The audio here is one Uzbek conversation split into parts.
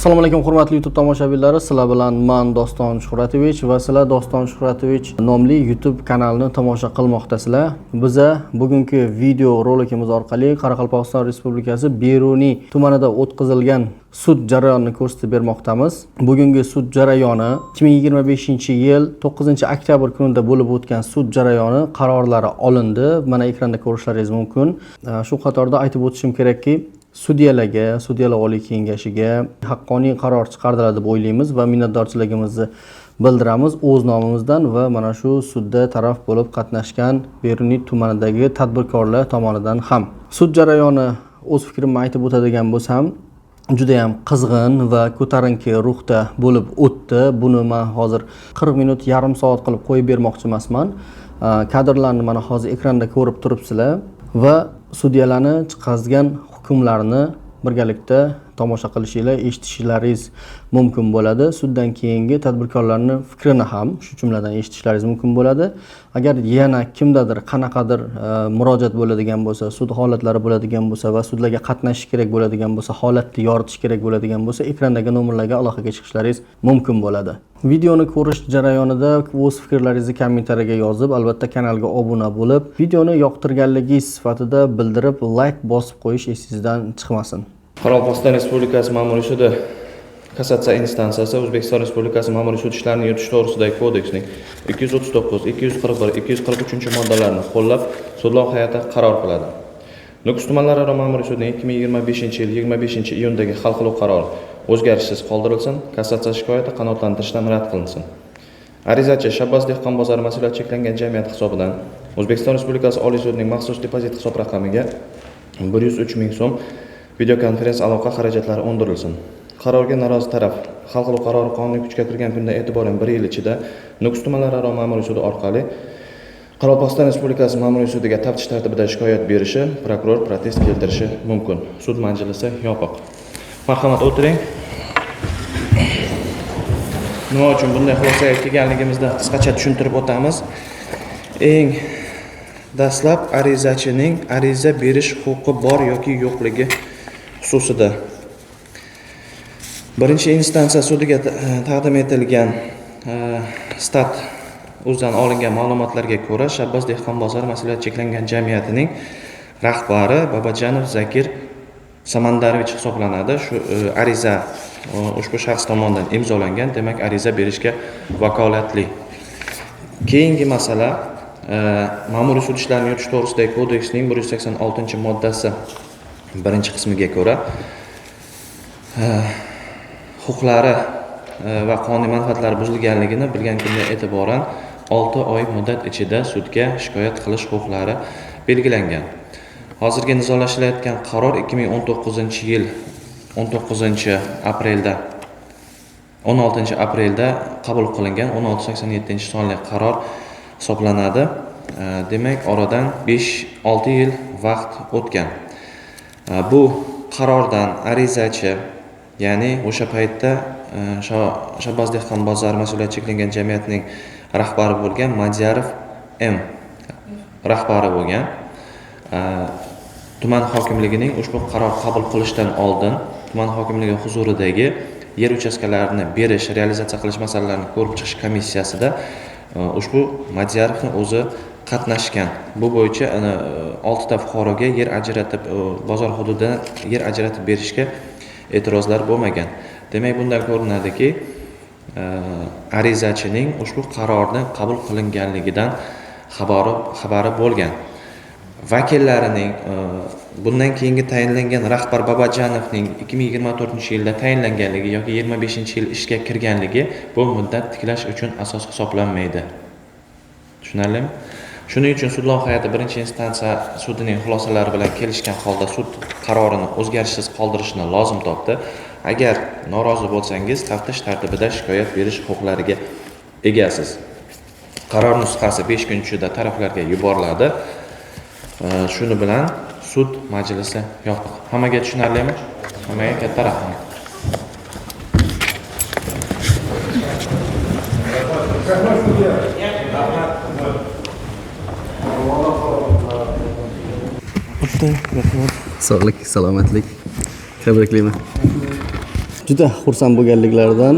Assalomu alaykum hurmatli YouTube tomoshabinlari. Sizlar bilan men Doston Shuhratovich va sizlar Doston Shuhratovich nomli YouTube kanalini tomosha qilmoqdasizlar. Biz bugungi video rolikimiz orqali Qoraqalpog'iston Respublikasi Beruniy tumanida o'tkazilgan sud jarayonini ko'rsatib bermoqdamiz. Bugungi sud jarayoni 2025-yil 9-oktyabr kunida bo'lib o'tgan sud jarayoni qarorlari olindi. Mana ekranda ko'rishlaringiz mumkin. Shu qatorda aytib o'tishim kerakki, sudyalarga, sudyalar oliy kengashiga haqqoniy qaror chiqardilar deb o'ylaymiz va minnatdorchiligimizni bildiramiz o'z nomimizdan va mana shu sudda taraf bo'lib qatnashgan Beruniy tumanidagi tadbirkorlar tomonidan ham. Sud jarayoni o'z fikrimni aytib o'tadigan bo'lsam, juda ham qizg'in va ko'tarinki ruhda bo'lib o'tdi. Buni men hozir 40 minut, yarim soat qilib qo'yib bermoqchi emasman. Kadrlarni mana hozir ekranda ko'rib turibsizlar va sudyalarni chiqargan hukmlarni birgalikda tomosha qilishinglar, eshitishlaringiz mumkin bo'ladi. Suddan keyingi tadbirkorlarning fikrini ham shu jumladan eshitishlaringiz mumkin bo'ladi. Agar yana kimdadir qanaqadir murojaat bo'ladigan bo'lsa, sud holatlari bo'ladigan bo'lsa va sudlarga qatnashish kerak bo'ladigan bo'lsa, holatni yoritish kerak bo'ladigan bo'lsa, ekrandagi nomerlarga aloqaga chiqishlaringiz mumkin bo'ladi. Videoni ko'rish jarayonida o'z fikrlaringizni kommentariyaga yozib, albatta kanalga obuna bo'lib, videoni yoqtirganligingiz sifatida bildirib, like bosib qo'yish esingizdan chiqmasin. Qoraqalpog'iston Respublikasi Ma'muriy sudi kassatsiya instansiyasi O'zbekiston Respublikasi ma'muriy sud ishlarini yuritish to'g'risidagi kodeksning 239, 241, 243 moddalarini qo'llab, sudlov hay'ati qaror qiladi. Nukus tumanlararo ma'muriy sudining 2025-yil 25-iyundagi hal qiluv qarori o'zgarishsiz qoldirilsin, kassatsiya shikoyati qanoatlantirishdan rad qilinsin. Arizachi Shabbos dehqon bozori mas'uliyati cheklangan jamiyat hisobidan O'zbekiston Respublikasi Oliy sudining maxsus depozit hisob raqamiga 103 ming so'm videokonferensiya aloqa xarajatlari undirilsin. Qarorga norozi taraf hal qiluv qarori qonuniy kuchga kirgan kundan e'tiboran 1 yil ichida Nukus tumanlararo ma'muriy sudi orqali Qoraqalpog'iston Respublikasi ma'muriy sudiga taftish tartibida shikoyat berishi, prokuror protest keltirishi mumkin. Sud majlisi yopiq. Marhamat, o'tiring. Nima uchun bunday xulosaga kelganligimizda qisqacha tushuntirib o'tamiz. Eng dastlab arizachining ariza berish huquqi bor yoki yo'qligi xususida birinchi instansiya sudiga taqdim etilgan stat o'zidan olingan ma'lumotlarga ko'ra, Shabbos dehqon bozori mas'uliyati cheklangan jamiyatining rahbari Babajanov Zakir Samandarovich hisoblanadi. Shu ariza ushbu shaxs tomonidan imzolangan, demak ariza berishga vakolatli. Keyingi masala ma'muriy sud ishlarini yuritish to'g'risidagi kodeksning 186-moddasi birinchi qismiga ko'ra huquqlari va qonuniy manfaatlari buzilganligini bilgan kundan e'tiboran 6 oy muddat ichida sudga shikoyat qilish huquqlari belgilangan. Hozirgi nizolashilayotgan qaror 2019-yil 16 aprelda qabul qilingan 1687-sonli qaror hisoblanadi. Demak, oradan 5-6 yil vaqt o'tgan. Bu qarordan arizachi, ya'ni o'sha paytda Shabbos dehqon bozori mas'uliyati cheklangan jamiyatining rahbari bo'lgan Madyarov M rahbari bo'lgan. Tuman hokimligining ushbu qaror qabul qilishdan oldin tuman hokimligi huzuridagi yer uchastkalarini berish, realizatsiya qilish masalalarini ko'rib chiqish komissiyasida ushbu Madyarovni o'zi qatnashgan. Bu bo'yicha 6 ta fuqaroga yer ajratib, bozor hududida yer ajratib berishga e'tirozlar bo'lmagan. Demak, bundan ko'rinadiki, arizachining ushbu qarorni qabul qilinganligidan xabari bo'lgan. Vakillarining bundan keyingi tayinlangan rahbar Babajanovning 2024-yilda tayinlanganligi yoki 25-yil ishga kirganligi bu muddat tiklash uchun asos hisoblanmaydi. Tushunarlimi? Shuning uchun sudlov hay'ati birinchi instansiya sudining xulosalari bilan kelishgan holda sud qarorini o'zgarishsiz qoldirishni lozim topdi. Agar norozi bo'lsangiz, taftish tartibida shikoyat berish huquqlariga egasiz. Qaror nusxasi 5 kun ichida taraflarga yuboriladi. Shuni bilan sud majlisi yopiq. Hammaga tushunarlimi? Hammaga katta rahmat. Sog'lik, salomatlik. Tabriklayman. juda xursand bo'lganliklaridan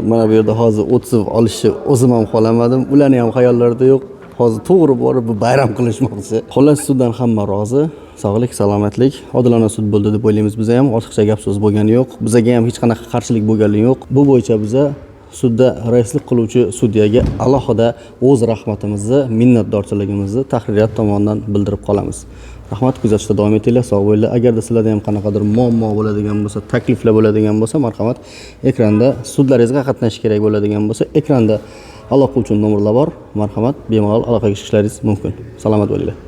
mana bu yerda hozir o'tib olishni o'zim ham xohlamadim. Ularning ham xayollarida yo'q. Hozir to'g'ri borib bayram qilishmoqchi. Xullas suddan hamma rozi. Sog'lik, salomatlik, odilona sud bo'ldi deb o'ylaymiz biz ham. Ortiqcha gap so'z bo'lgani yo'q. Bizga ham hech qanaqa qarshilik bo'lgani yo'q. Bu bo'yicha biz sudda raislik qiluvchi sudyaga alohida o'z rahmatimizni, minnatdorchiligimizni tahririyat tomonidan bildirib qolamiz. Rahmat, kuzatishda davom etinglar, sog' bo'linglar. Agarda sizlarda ham qanaqadir muammo bo'ladigan bo'lsa, takliflar bo'ladigan bo'lsa, marhamat, ekranda sudlaringizga qatnashish kerak bo'ladigan bo'lsa, ekranda aloqa uchun nomerlar bor. Marhamat, bemalol aloqaga chiqishlaringiz mumkin. Salomat bo'linglar.